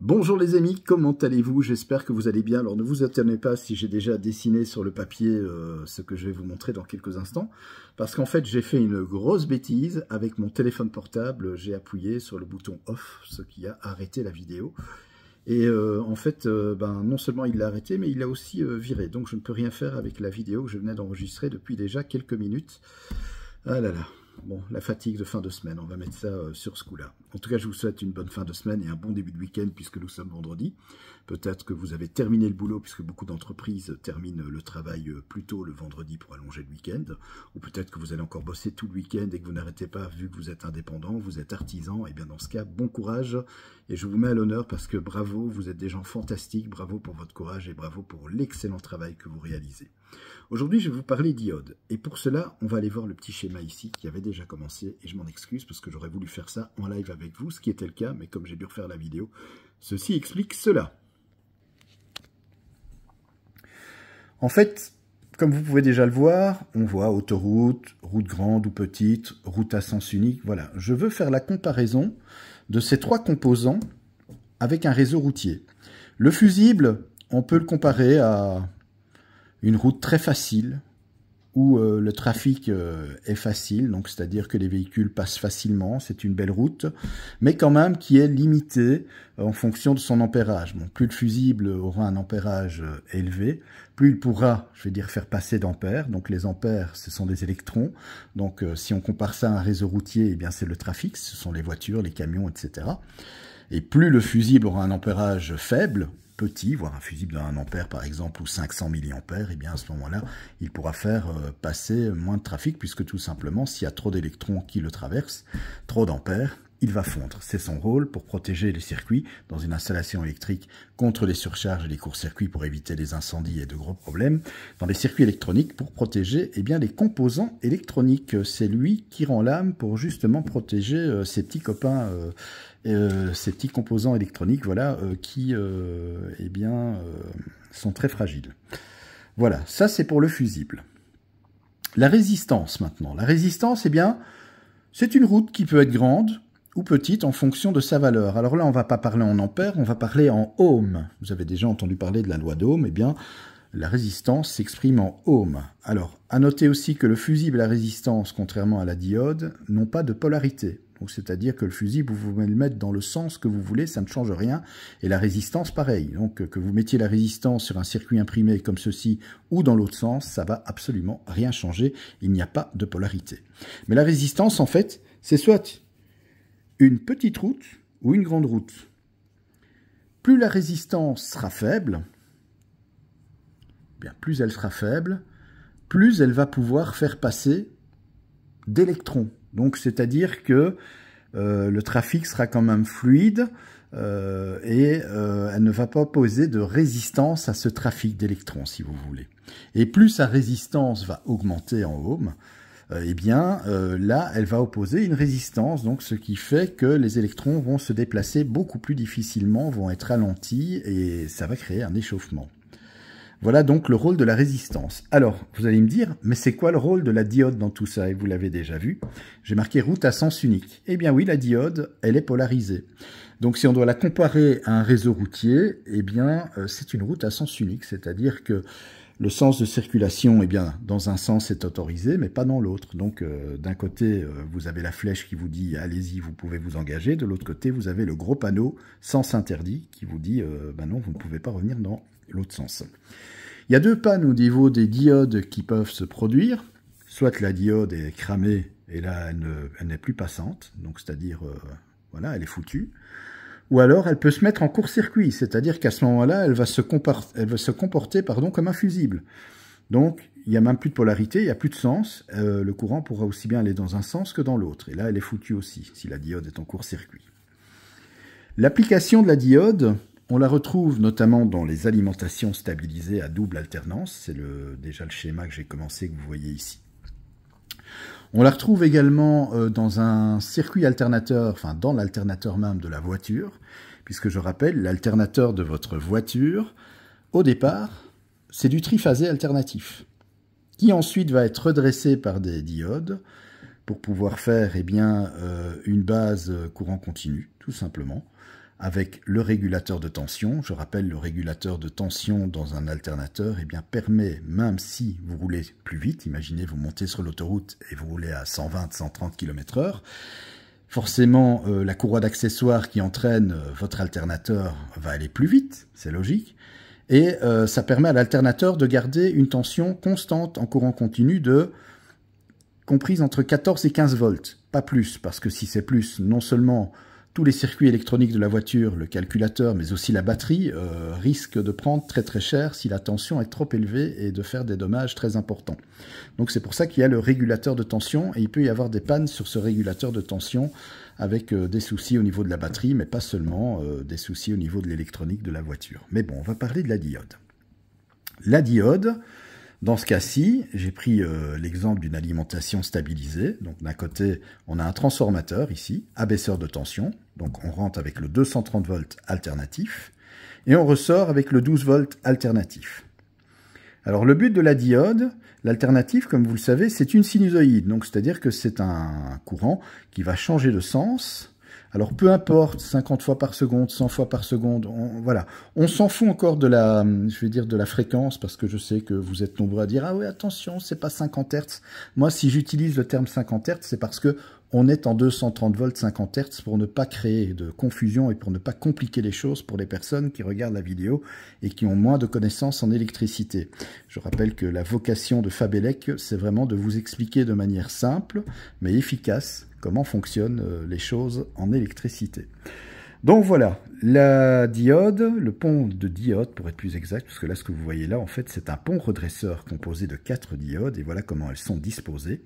Bonjour les amis, comment allez-vous? J'espère que vous allez bien. Alors ne vous étonnez pas si j'ai déjà dessiné sur le papier ce que je vais vous montrer dans quelques instants. Parce qu'en fait j'ai fait une grosse bêtise avec mon téléphone portable. J'ai appuyé sur le bouton off, ce qui a arrêté la vidéo. Et en fait, non seulement il l'a arrêté, mais il l'a aussi viré. Donc je ne peux rien faire avec la vidéo que je venais d'enregistrer depuis déjà quelques minutes. Ah là là. Bon, la fatigue de fin de semaine, on va mettre ça sur ce coup-là. En tout cas, je vous souhaite une bonne fin de semaine et un bon début de week-end puisque nous sommes vendredi. Peut-être que vous avez terminé le boulot puisque beaucoup d'entreprises terminent le travail plus tôt le vendredi pour allonger le week-end. Ou peut-être que vous allez encore bosser tout le week-end et que vous n'arrêtez pas vu que vous êtes indépendant, vous êtes artisan. Et bien dans ce cas, bon courage et je vous mets à l'honneur parce que bravo, vous êtes des gens fantastiques. Bravo pour votre courage et bravo pour l'excellent travail que vous réalisez. Aujourd'hui, je vais vous parler d'iode. Et pour cela, on va aller voir le petit schéma ici qui avait déjà commencé. Et je m'en excuse parce que j'aurais voulu faire ça en live avec vous, ce qui était le cas. Mais comme j'ai dû refaire la vidéo, ceci explique cela. En fait, comme vous pouvez déjà le voir, on voit autoroute, route grande ou petite, route à sens unique. Voilà, je veux faire la comparaison de ces trois composants avec un réseau routier. Le fusible, on peut le comparer à une route très facile, où le trafic est facile, donc c'est-à-dire que les véhicules passent facilement, c'est une belle route, mais quand même qui est limitée en fonction de son ampérage. Bon, plus le fusible aura un ampérage élevé, plus il pourra, je vais dire, faire passer d'ampères. Donc les ampères, ce sont des électrons. Donc si on compare ça à un réseau routier, eh bien c'est le trafic, ce sont les voitures, les camions, etc. Et plus le fusible aura un ampérage faible, petit, voire un fusible d'un ampère par exemple, ou 500 milliampères, et bien à ce moment-là, il pourra faire passer moins de trafic, puisque tout simplement, s'il y a trop d'électrons qui le traversent, trop d'ampères, il va fondre. C'est son rôle pour protéger les circuits dans une installation électrique contre les surcharges et les courts-circuits pour éviter les incendies et de gros problèmes. Dans les circuits électroniques, pour protéger les composants électroniques. C'est lui qui rend l'âme pour justement protéger ses petits copains, ces petits composants électroniques, voilà, qui sont très fragiles. Voilà, ça c'est pour le fusible. La résistance maintenant. La résistance, c'est une route qui peut être grande ou petite en fonction de sa valeur. Alors là, on ne va pas parler en ampères, on va parler en ohms. Vous avez déjà entendu parler de la loi d'Ohm, la résistance s'exprime en ohms. Alors, à noter aussi que le fusible et la résistance, contrairement à la diode, n'ont pas de polarité. C'est-à-dire que le fusible, vous pouvez le mettre dans le sens que vous voulez, ça ne change rien. Et la résistance, pareil. Donc, que vous mettiez la résistance sur un circuit imprimé comme ceci ou dans l'autre sens, ça va absolument rien changer. Il n'y a pas de polarité. Mais la résistance, en fait, c'est soit une petite route ou une grande route. Plus la résistance sera faible, plus elle sera faible, plus elle va pouvoir faire passer d'électrons. Donc, c'est-à-dire que le trafic sera quand même fluide elle ne va pas poser de résistance à ce trafic d'électrons, si vous voulez. Et plus sa résistance va augmenter en ohms, là, elle va opposer une résistance, donc ce qui fait que les électrons vont se déplacer beaucoup plus difficilement, vont être ralentis et ça va créer un échauffement. Voilà donc le rôle de la résistance. Alors, vous allez me dire, mais c'est quoi le rôle de la diode dans tout ça? Et vous l'avez déjà vu. J'ai marqué route à sens unique. Eh bien oui, la diode, elle est polarisée. Donc si on doit la comparer à un réseau routier, c'est une route à sens unique. C'est-à-dire que le sens de circulation, dans un sens est autorisé, mais pas dans l'autre. Donc d'un côté, vous avez la flèche qui vous dit « allez-y, vous pouvez vous engager ». De l'autre côté, vous avez le gros panneau « sens interdit » qui vous dit « non, vous ne pouvez pas revenir dans l'autre sens ». Il y a deux pannes au niveau des diodes qui peuvent se produire. Soit la diode est cramée et là, elle n'est plus passante. Donc c'est-à-dire, voilà, elle est foutue. Ou alors, elle peut se mettre en court-circuit, c'est-à-dire qu'à ce moment-là, elle va se comporter comme un fusible. Donc, il n'y a même plus de polarité, il n'y a plus de sens. Le courant pourra aussi bien aller dans un sens que dans l'autre. Et là, elle est foutue aussi, si la diode est en court-circuit. L'application de la diode, on la retrouve notamment dans les alimentations stabilisées à double alternance. C'est déjà le schéma que j'ai commencé, que vous voyez ici. On la retrouve également dans un circuit alternateur, enfin dans l'alternateur même de la voiture, puisque je rappelle, l'alternateur de votre voiture, au départ, c'est du triphasé alternatif, qui ensuite va être redressé par des diodes pour pouvoir faire une base courant continu, tout simplement, avec le régulateur de tension. Je rappelle, le régulateur de tension dans un alternateur permet, même si vous roulez plus vite, imaginez vous montez sur l'autoroute et vous roulez à 120-130 km/h, forcément la courroie d'accessoires qui entraîne votre alternateur va aller plus vite, c'est logique, et ça permet à l'alternateur de garder une tension constante en courant continu comprise entre 14 et 15 volts, pas plus, parce que si c'est plus, non seulement tous les circuits électroniques de la voiture, le calculateur, mais aussi la batterie, risquent de prendre très très cher si la tension est trop élevée et de faire des dommages très importants. Donc c'est pour ça qu'il y a le régulateur de tension, et il peut y avoir des pannes sur ce régulateur de tension avec des soucis au niveau de la batterie, mais pas seulement des soucis au niveau de l'électronique de la voiture. Mais bon, on va parler de la diode. La diode, dans ce cas-ci, j'ai pris l'exemple d'une alimentation stabilisée. Donc d'un côté, on a un transformateur ici, abaisseur de tension. Donc on rentre avec le 230 volts alternatif et on ressort avec le 12 volts alternatif. Alors le but de la diode, l'alternatif, comme vous le savez, c'est une sinusoïde. Donc c'est-à-dire que c'est un courant qui va changer de sens. Alors peu importe, 50 fois par seconde, 100 fois par seconde, voilà. On s'en fout encore de la fréquence, parce que je sais que vous êtes nombreux à dire « Ah oui, attention, c'est pas 50 Hz ». Moi, si j'utilise le terme 50 Hz, c'est parce que on est en 230 volts 50 Hz pour ne pas créer de confusion et pour ne pas compliquer les choses pour les personnes qui regardent la vidéo et qui ont moins de connaissances en électricité. Je rappelle que la vocation de Fabelec, c'est vraiment de vous expliquer de manière simple, mais efficace, comment fonctionnent les choses en électricité. Donc voilà, la diode, le pont de diode pour être plus exact, parce que là ce que vous voyez là, en fait c'est un pont redresseur composé de 4 diodes, et voilà comment elles sont disposées.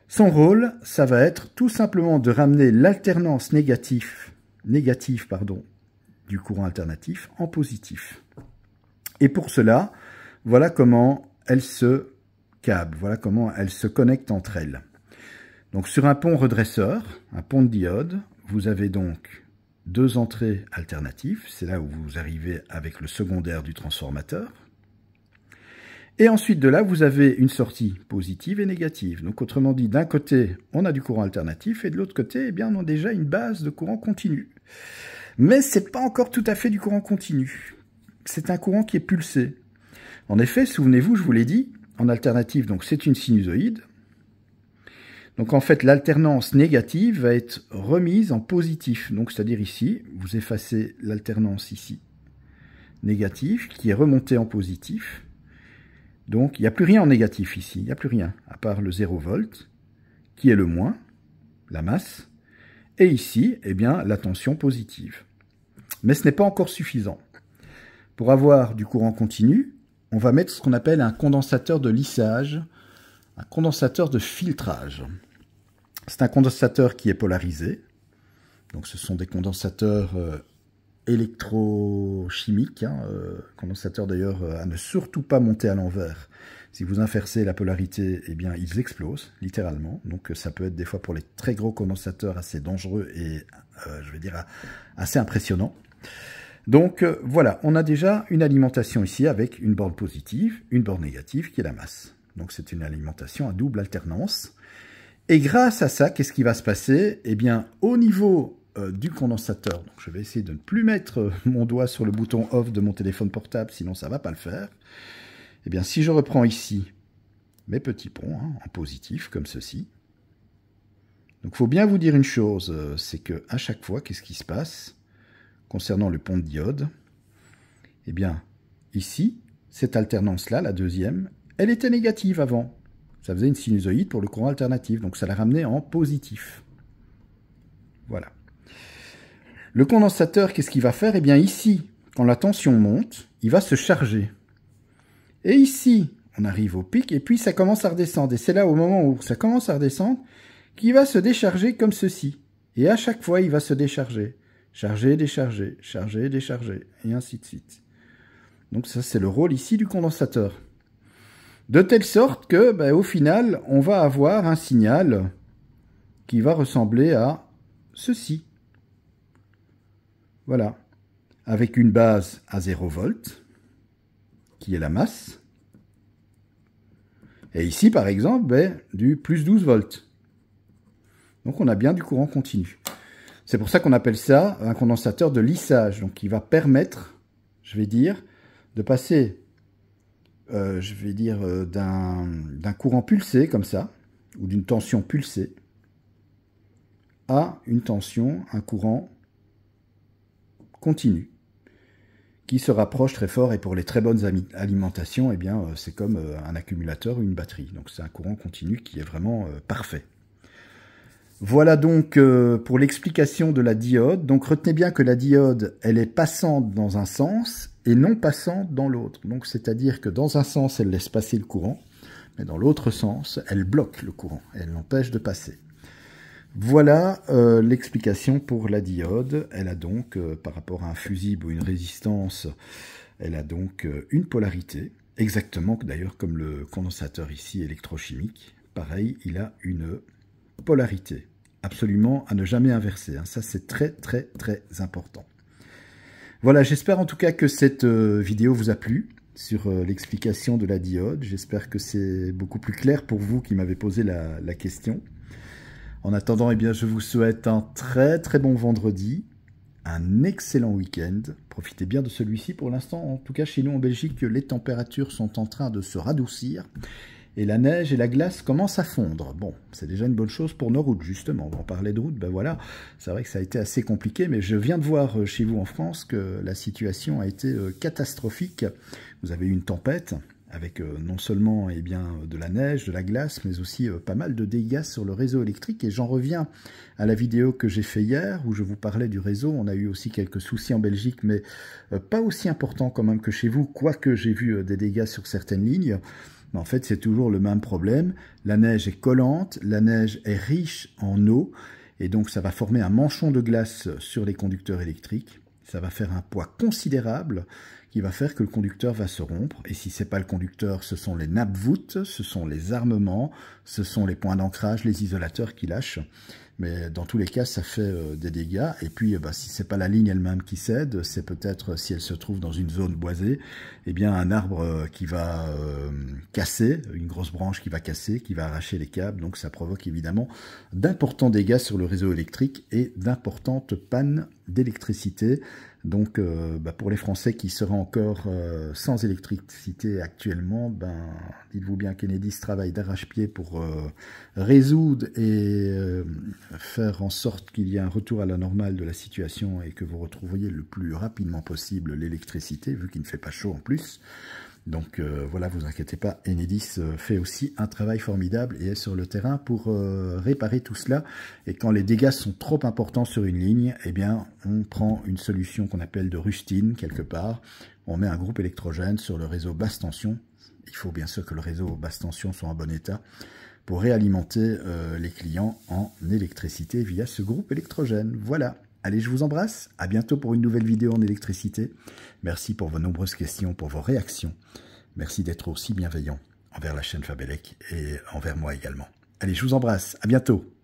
Son rôle, ça va être tout simplement de ramener l'alternance négative du courant alternatif en positif. Et pour cela, voilà comment elles se câblent, voilà comment elles se connectent entre elles. Donc sur un pont redresseur, un pont de diode, vous avez donc 2 entrées alternatives, c'est là où vous arrivez avec le secondaire du transformateur. Et ensuite de là, vous avez une sortie positive et négative. Donc autrement dit, d'un côté, on a du courant alternatif et de l'autre côté, on a déjà une base de courant continu. Mais c'est pas encore tout à fait du courant continu. C'est un courant qui est pulsé. En effet, souvenez-vous, je vous l'ai dit, en alternative, donc c'est une sinusoïde. Donc en fait, l'alternance négative va être remise en positif. Donc c'est-à-dire ici, vous effacez l'alternance ici, négative, qui est remontée en positif. Donc il n'y a plus rien en négatif ici, il n'y a plus rien, à part le 0 volt, qui est le moins, la masse, et ici, la tension positive. Mais ce n'est pas encore suffisant. Pour avoir du courant continu, on va mettre ce qu'on appelle un condensateur de lissage, un condensateur de filtrage. C'est un condensateur qui est polarisé. Donc ce sont des condensateurs électrochimiques, condensateurs d'ailleurs à ne surtout pas monter à l'envers. Si vous inversez la polarité, ils explosent, littéralement. Donc ça peut être des fois pour les très gros condensateurs assez dangereux et, assez impressionnant. Donc voilà, on a déjà une alimentation ici avec une borne positive, une borne négative qui est la masse. Donc c'est une alimentation à double alternance. Et grâce à ça, qu'est-ce qui va se passer? Au niveau du condensateur, donc je vais essayer de ne plus mettre mon doigt sur le bouton off de mon téléphone portable, sinon ça ne va pas le faire. Si je reprends ici mes petits ponts en positif, comme ceci, donc il faut bien vous dire une chose, c'est que à chaque fois, qu'est-ce qui se passe concernant le pont de diode? Ici, cette alternance-là, la deuxième, elle était négative avant. Ça faisait une sinusoïde pour le courant alternatif, donc ça l'a ramené en positif. Voilà. Le condensateur, qu'est-ce qu'il va faire? Ici, quand la tension monte, il va se charger. Et ici, on arrive au pic, et puis ça commence à redescendre. Et c'est là, au moment où ça commence à redescendre, qu'il va se décharger comme ceci. Et à chaque fois, il va se décharger. Charger, décharger, charger, décharger, et ainsi de suite. Donc ça, c'est le rôle ici du condensateur. De telle sorte que, au final, on va avoir un signal qui va ressembler à ceci. Voilà. Avec une base à 0 volt, qui est la masse. Et ici, par exemple, du plus 12 volts. Donc on a bien du courant continu. C'est pour ça qu'on appelle ça un condensateur de lissage. Donc, il va permettre, je vais dire, de passer, d'un courant pulsé, comme ça, ou d'une tension pulsée, à une tension, un courant continu, qui se rapproche très fort. Et pour les très bonnes alimentations, eh bien, c'est comme un accumulateur ou une batterie. Donc, c'est un courant continu qui est vraiment parfait. Voilà donc pour l'explication de la diode. Donc retenez bien que la diode, elle est passante dans un sens et non passante dans l'autre. Donc c'est-à-dire que dans un sens, elle laisse passer le courant, mais dans l'autre sens, elle bloque le courant, elle l'empêche de passer. Voilà l'explication pour la diode. Elle a donc, par rapport à un fusible ou une résistance, elle a donc une polarité, exactement d'ailleurs comme le condensateur ici électrochimique. Pareil, il a une polarité, absolument à ne jamais inverser, hein. Ça c'est très très très important. Voilà, j'espère en tout cas que cette vidéo vous a plu sur l'explication de la diode. J'espère que c'est beaucoup plus clair pour vous qui m'avez posé la question. En attendant, eh bien, je vous souhaite un très très bon vendredi, un excellent week-end. Profitez bien de celui-ci. Pour l'instant, en tout cas chez nous en Belgique, les températures sont en train de se radoucir. Et la neige et la glace commencent à fondre. Bon, c'est déjà une bonne chose pour nos routes, justement. On parlait de routes, ben voilà, c'est vrai que ça a été assez compliqué, mais je viens de voir chez vous en France que la situation a été catastrophique. Vous avez eu une tempête avec non seulement eh bien, de la neige, de la glace, mais aussi pas mal de dégâts sur le réseau électrique. Et j'en reviens à la vidéo que j'ai fait hier, où je vous parlais du réseau. On a eu aussi quelques soucis en Belgique, mais pas aussi importants quand même que chez vous, quoique j'ai vu des dégâts sur certaines lignes. Mais en fait, c'est toujours le même problème. La neige est collante, la neige est riche en eau, et donc ça va former un manchon de glace sur les conducteurs électriques. Ça va faire un poids considérable qui va faire que le conducteur va se rompre. Et si ce n'est pas le conducteur, ce sont les nappes-voûtes, ce sont les armements, ce sont les points d'ancrage, les isolateurs qui lâchent. Mais dans tous les cas, ça fait des dégâts. Et puis, si c'est pas la ligne elle-même qui cède, c'est peut-être, si elle se trouve dans une zone boisée, eh bien un arbre qui va casser, une grosse branche qui va casser, qui va arracher les câbles. Donc ça provoque évidemment d'importants dégâts sur le réseau électrique et d'importantes pannes d'électricité. Donc pour les Français qui seraient encore sans électricité actuellement, dites-vous bien qu'Enedis travaille d'arrache-pied pour résoudre et faire en sorte qu'il y ait un retour à la normale de la situation et que vous retrouviez le plus rapidement possible l'électricité, vu qu'il ne fait pas chaud en plus. Donc voilà, vous inquiétez pas, Enedis fait aussi un travail formidable et est sur le terrain pour réparer tout cela. Et quand les dégâts sont trop importants sur une ligne, eh bien on prend une solution qu'on appelle de rustine quelque part. On met un groupe électrogène sur le réseau basse tension. Il faut bien sûr que le réseau basse tension soit en bon état pour réalimenter les clients en électricité via ce groupe électrogène. Voilà. Allez, je vous embrasse. À bientôt pour une nouvelle vidéo en électricité. Merci pour vos nombreuses questions, pour vos réactions. Merci d'être aussi bienveillant envers la chaîne Fabelec et envers moi également. Allez, je vous embrasse. À bientôt.